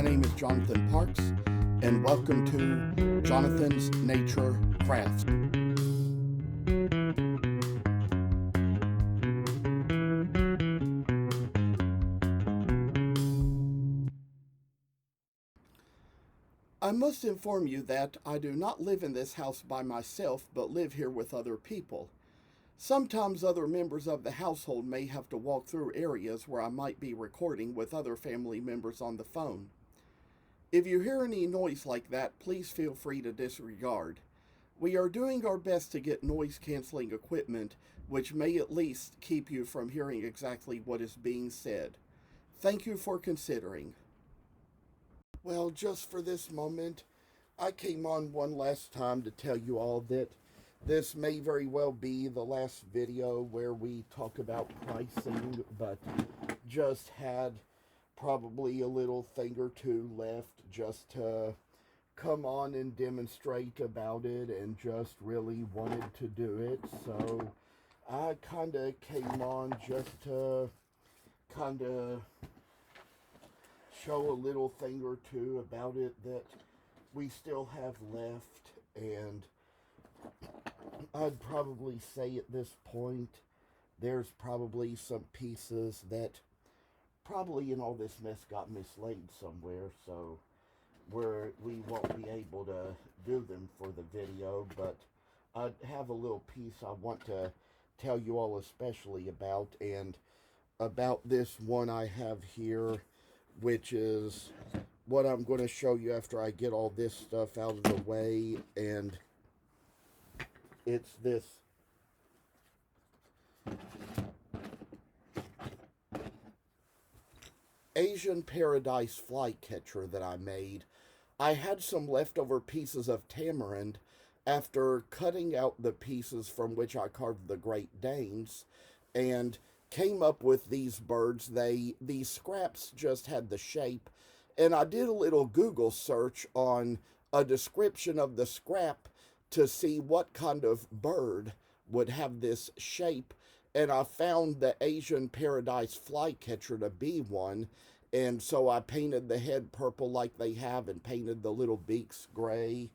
My name is Jonathan Parks, and welcome to Jonathan's Nature Crafts. I must inform you that I do not live in this house by myself, but live here with other people. Sometimes other members of the household may have to walk through areas where I might be recording with other family members on the phone. If you hear any noise like that, please feel free to disregard. We are doing our best to get noise canceling equipment, which may at least keep you from hearing exactly what is being said. Thank you for considering. Well, just for this moment, I came on one last time to tell you all that this may very well be the last video where we talk about pricing, but just had probably a little thing or two left just to come on and demonstrate about it, and just really wanted to do it. So I kind of came on just to kind of show a little thing or two about it that we still have left. And I'd probably say at this point there's probably some pieces that probably in all this mess got mislaid somewhere, so we won't be able to do them for the video. But I have a little piece I want to tell you all especially about, and about this one I have here, which is what I'm going to show you after I get all this stuff out of the way. And it's this Asian Paradise flycatcher that I made. I had some leftover pieces of tamarind after cutting out the pieces from which I carved the Great Danes, and came up with these birds. These scraps just had the shape, and I did a little Google search on a description of the scrap to see what kind of bird would have this shape, and I found the Asian Paradise flycatcher to be one. And so I painted the head purple like they have, and painted the little beaks gray.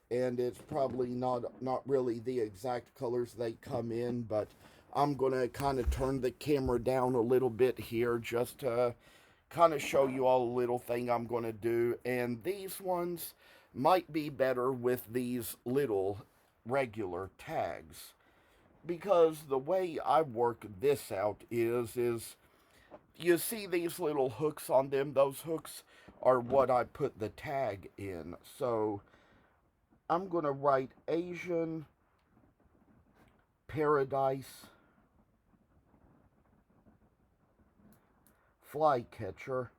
And it's probably not really the exact colors they come in, but I'm going to kind of turn the camera down a little bit here just to kind of show you all a little thing I'm going to do. And these ones might be better with these little regular tags, because the way I work this out is you see these little hooks on them. Those hooks are what I put the tag in. So I'm going to write Asian Paradise flycatcher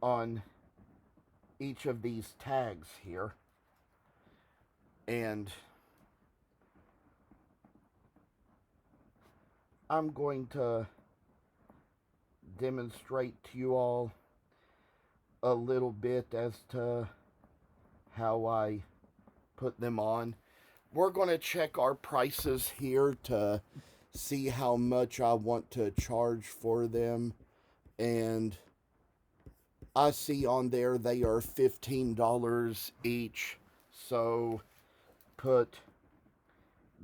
on each of these tags here. And I'm going to demonstrate to you all a little bit as to how I put them on. We're going to check our prices here to see how much I want to charge for them. And I see on there they are $15 each. So put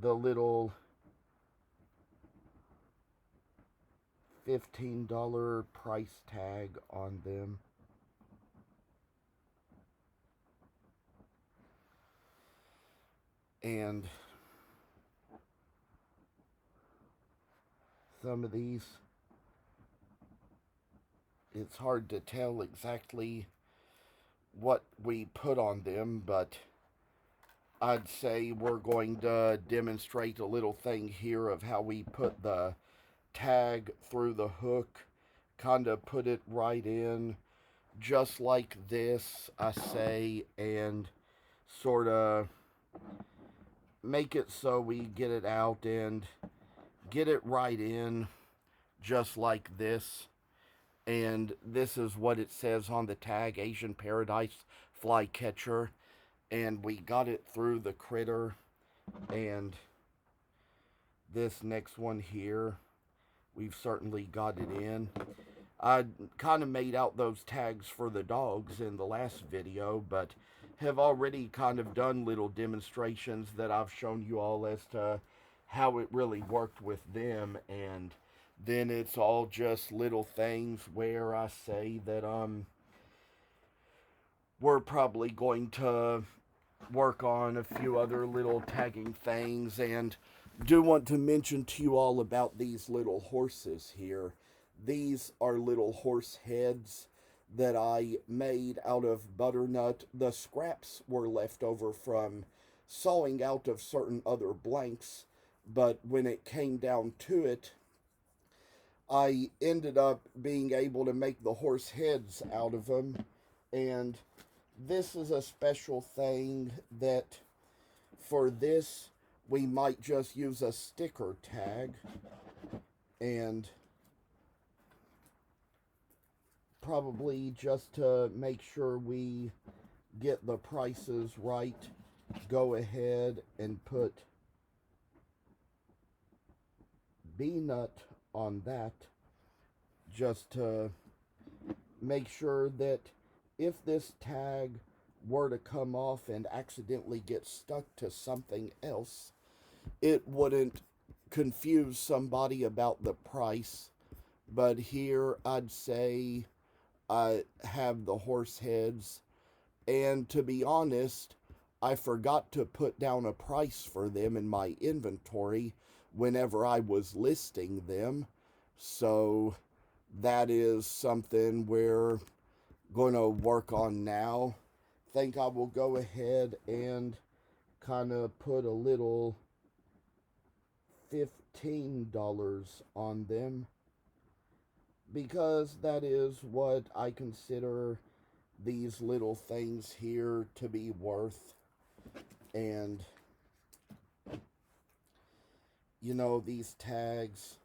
the little $15 price tag on them. And some of these, it's hard to tell exactly what we put on them, but I'd say we're going to demonstrate a little thing here of how we put the tag through the hook, kind of put it right in just like this, I say, and sort of make it so we get it out and get it right in just like this. And this is what it says on the tag, Asian Paradise flycatcher. And we got it through the critter. And this next one here, we've certainly got it in. I kind of made out those tags for the dogs in the last video, but have already kind of done little demonstrations that I've shown you all as to how it really worked with them. And then it's all just little things where I say that we're probably going to work on a few other little tagging things, and do want to mention to you all about these little horses here. These are little horse heads that I made out of butternut. The scraps were left over from sawing out of certain other blanks, but when it came down to it, I ended up being able to make the horse heads out of them. And this is a special thing that for this we might just use a sticker tag and probably just to make sure we get the prices right, go ahead and put B-nut on that, just to make sure that if this tag were to come off and accidentally get stuck to something else, it wouldn't confuse somebody about the price. But here I'd say I have the horse heads, and to be honest, I forgot to put down a price for them in my inventory whenever I was listing them. So that is something we're going to work on now. Think I will go ahead and kind of put a little $15 on them, because that is what I consider these little things here to be worth. And you know, these tags,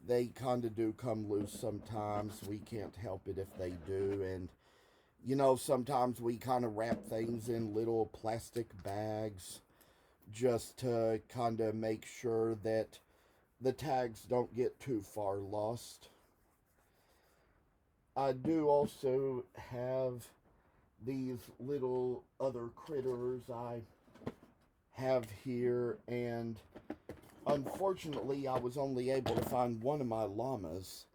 they kind of do come loose sometimes. We can't help it if they do. And you know, sometimes we kind of wrap things in little plastic bags just to kind of make sure that the tags don't get too far lost. I do also have these little other critters I have here, and unfortunately I was only able to find one of my llamas,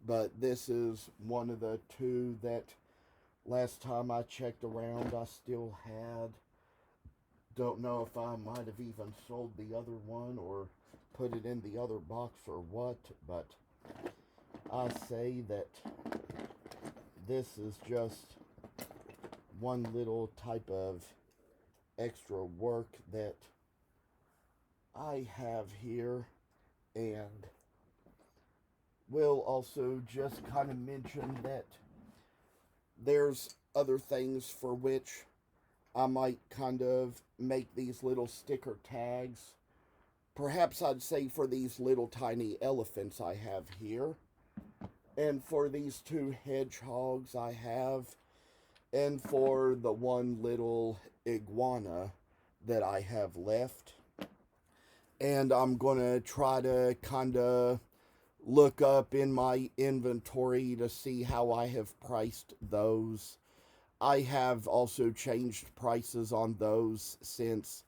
but this is one of the two that last time I checked around I still had. Don't know if I might have even sold the other one or put it in the other box or what, but I say that this is just one little type of extra work that I have here. And will also just kind of mention that there's other things for which I might kind of make these little sticker tags. Perhaps I'd say for these little tiny elephants I have here, and for these two hedgehogs I have, and for the one little iguana that I have left. And I'm going to try to kind of look up in my inventory to see how I have priced those. I have also changed prices on those since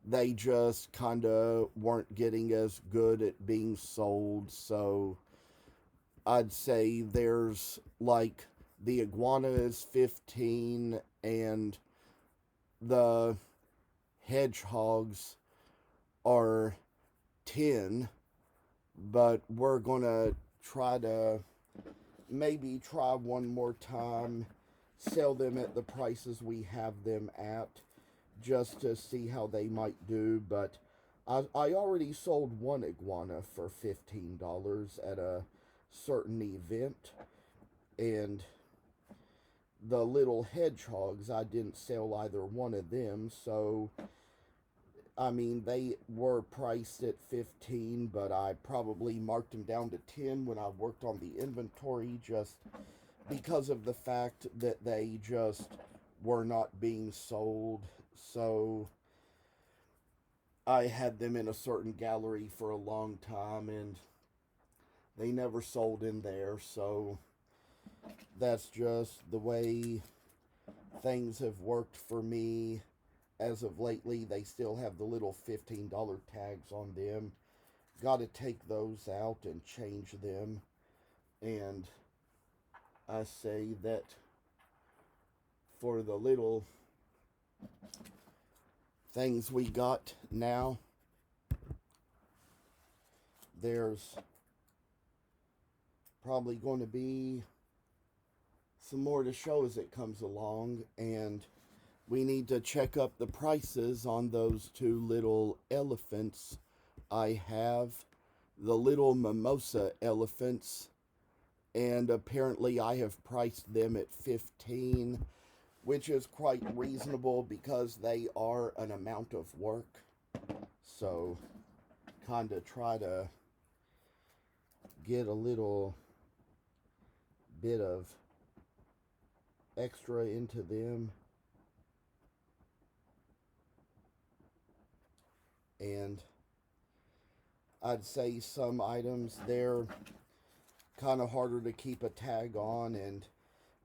they just kind of weren't getting as good at being sold. So I'd say there's like the iguana is 15 and the hedgehogs are 10, but we're gonna try to maybe try one more time, sell them at the prices we have them at, just to see how they might do. But I already sold one iguana for $15 at a certain event, and the little hedgehogs, I didn't sell either one of them. So I mean, they were priced at 15, but I probably marked them down to 10 when I worked on the inventory, just because of the fact that they just were not being sold. So I had them in a certain gallery for a long time, and they never sold in there. So That's just the way things have worked for me as of lately. They still have the little $15 tags on them. Got to take those out and change them. And I say that for the little things we got now, there's probably going to be some more to show as it comes along, and we need to check up the prices on those two little elephants I have, the little mimosa elephants, and apparently I have priced them at 15, which is quite reasonable because they are an amount of work. So kind of try to get a little bit of extra into them. And I'd say some items, they're kind of harder to keep a tag on, and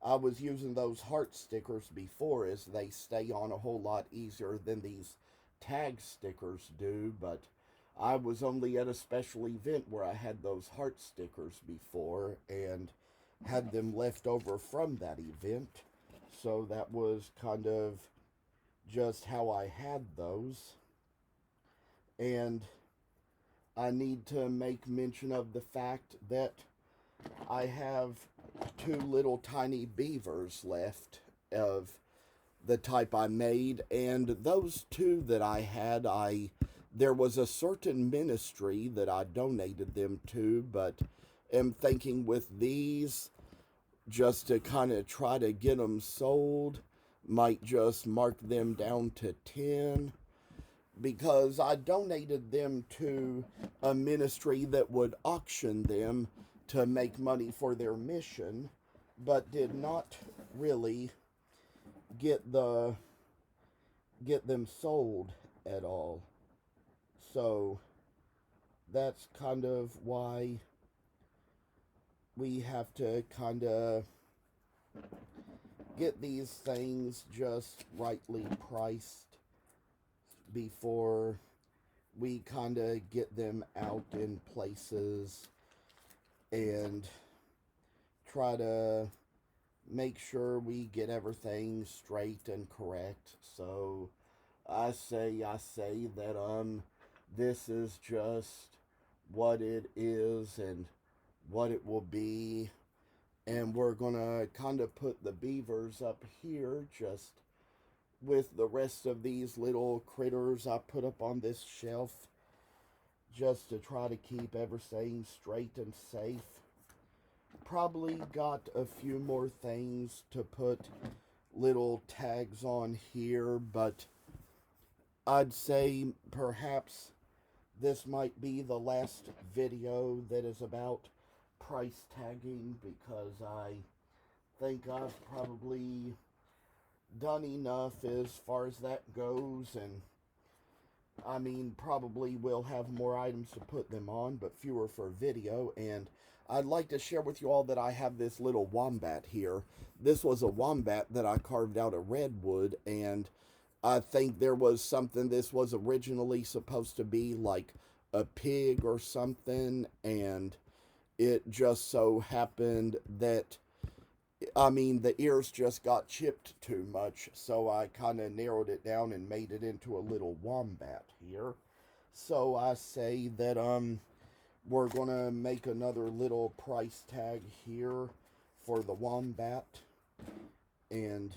I was using those heart stickers before as they stay on a whole lot easier than these tag stickers do, but I was only at a special event where I had those heart stickers before and had them left over from that event, so that was kind of just how I had those. And I need to make mention of the fact that I have two little tiny beavers left of the type I made, and those two that I had, there was a certain ministry that I donated them to, but am thinking with these, just to kind of try to get them sold, might just mark them down to 10, because I donated them to a ministry that would auction them to make money for their mission, but did not really get them sold at all. So that's kind of why we have to kind of get these things just rightly priced before we kind of get them out in places and try to make sure we get everything straight and correct. So I say that this is just what it is and what it will be, and we're gonna kind of put the beavers up here just with the rest of these little critters I put up on this shelf, just to try to keep everything straight and safe. Probably got a few more things to put little tags on here, but I'd say perhaps this might be the last video that is about price tagging, because I think I've probably done enough as far as that goes, and I mean, probably will have more items to put them on, but fewer for video. And I'd like to share with you all that I have this little wombat here. This was a wombat that I carved out of redwood, and I think there was something, this was originally supposed to be like a pig or something, and it just so happened that, I mean, the ears just got chipped too much, so I kind of narrowed it down and made it into a little wombat here. So I say that we're gonna make another little price tag here for the wombat, and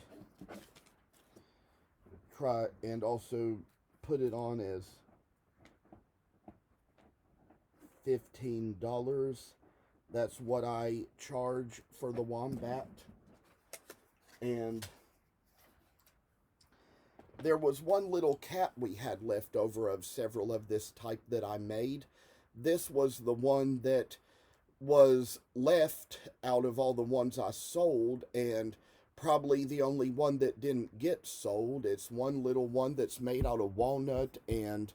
try and also put it on as $15. That's what I charge for the wombat. And there was one little cat we had left over of several of this type that I made. This was the one that was left out of all the ones I sold, and probably the only one that didn't get sold. It's one little one that's made out of walnut, and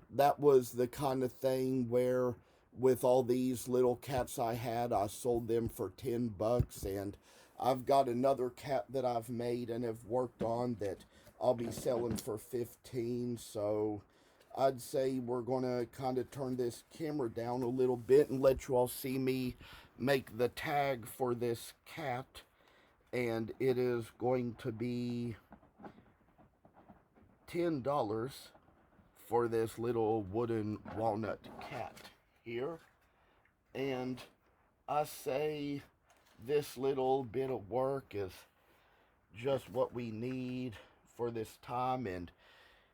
that was the kind of thing where with all these little cats I had. I sold them for $10, and I've got another cat that I've made and have worked on that I'll be selling for 15. So I'd say we're gonna kind of turn this camera down a little bit and let you all see me make the tag for this cat. And it is going to be $10 for this little wooden walnut cat here. And I say this little bit of work is just what we need for this time. And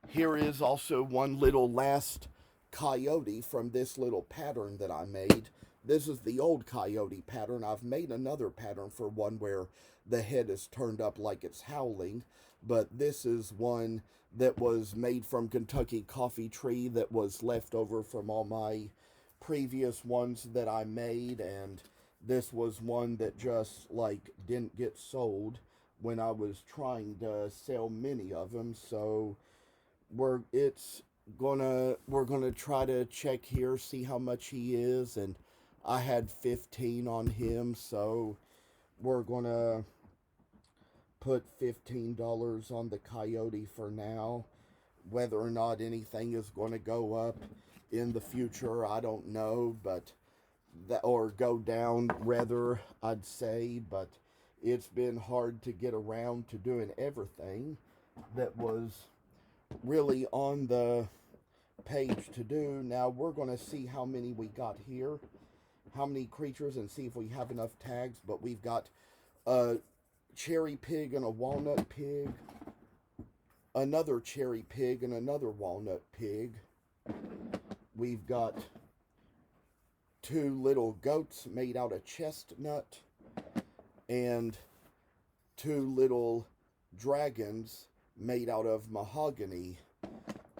here is also one little last coyote from this little pattern that I made. This is the old coyote pattern. I've made another pattern for one where the head is turned up like it's howling, but this is one that was made from Kentucky coffee tree that was left over from all my previous ones that I made. And this was one that just like didn't get sold when I was trying to sell many of them. So we're gonna try to check here, see how much he is, and I had 15 on him, so we're gonna put $15 on the coyote for now. Whether or not anything is going to go up in the future, I don't know, but that, or go down rather, I'd say. But it's been hard to get around to doing everything that was really on the page to do. Now we're going to see how many we got here, how many creatures, and see if we have enough tags. But we've got a cherry pig and a walnut pig, another cherry pig and another walnut pig. We've got 2 little goats made out of chestnut, and 2 little dragons made out of mahogany.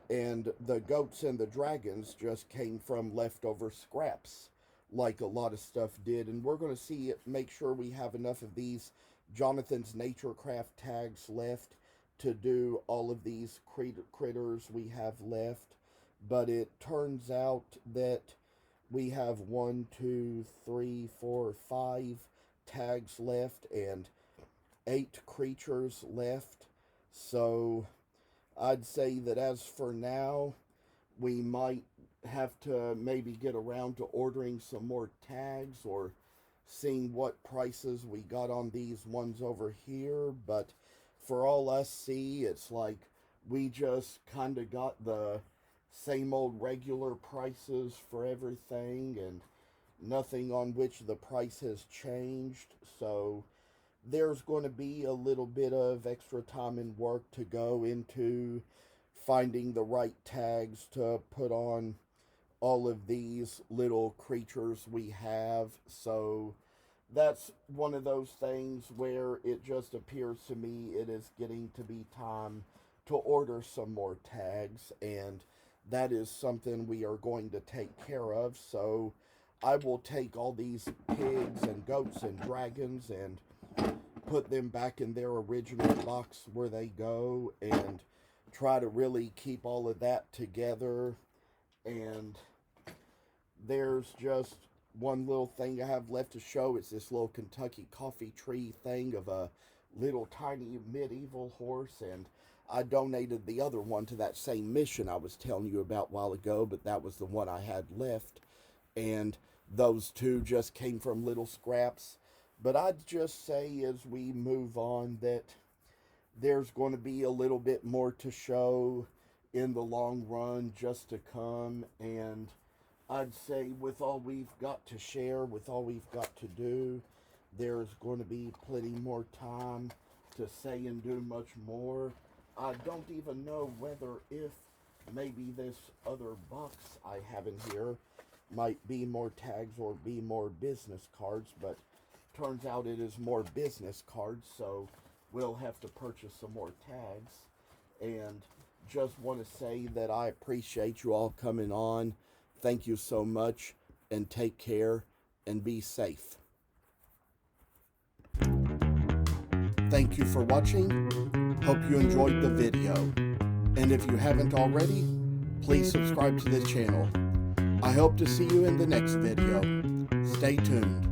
And the goats and the dragons just came from leftover scraps, like a lot of stuff did. And we're going to see it, make sure we have enough of these Jonathan's Nature Craft tags left to do all of these critters we have left. But it turns out that we have 1, 2, 3, 4, 5 tags left and 8 creatures left. So I'd say that as for now, we might have to maybe get around to ordering some more tags or seeing what prices we got on these ones over here. But for all us see, it's like we just kind of got the same old regular prices for everything, and nothing on which the price has changed. So there's going to be a little bit of extra time and work to go into finding the right tags to put on all of these little creatures we have. So that's one of those things where it just appears to me it is getting to be time to order some more tags, and that is something we are going to take care of. So I will take all these pigs and goats and dragons and put them back in their original box where they go, and try to really keep all of that together. And there's just one little thing I have left to show. It's this little Kentucky coffee tree thing of a little tiny medieval horse, and I donated the other one to that same mission I was telling you about a while ago, but that was the one I had left, and those 2 just came from little scraps. But I'd just say as we move on that there's going to be a little bit more to show in the long run just to come. And I'd say with all we've got to share, with all we've got to do, there's going to be plenty more time to say and do much more. I don't even know whether if maybe this other box I have in here might be more tags or be more business cards, but turns out it is more business cards, so we'll have to purchase some more tags. And just want to say that I appreciate you all coming on. Thank you so much, and take care and be safe. Thank you for watching. Hope you enjoyed the video. And if you haven't already, please subscribe to this channel. I hope to see you in the next video. Stay tuned.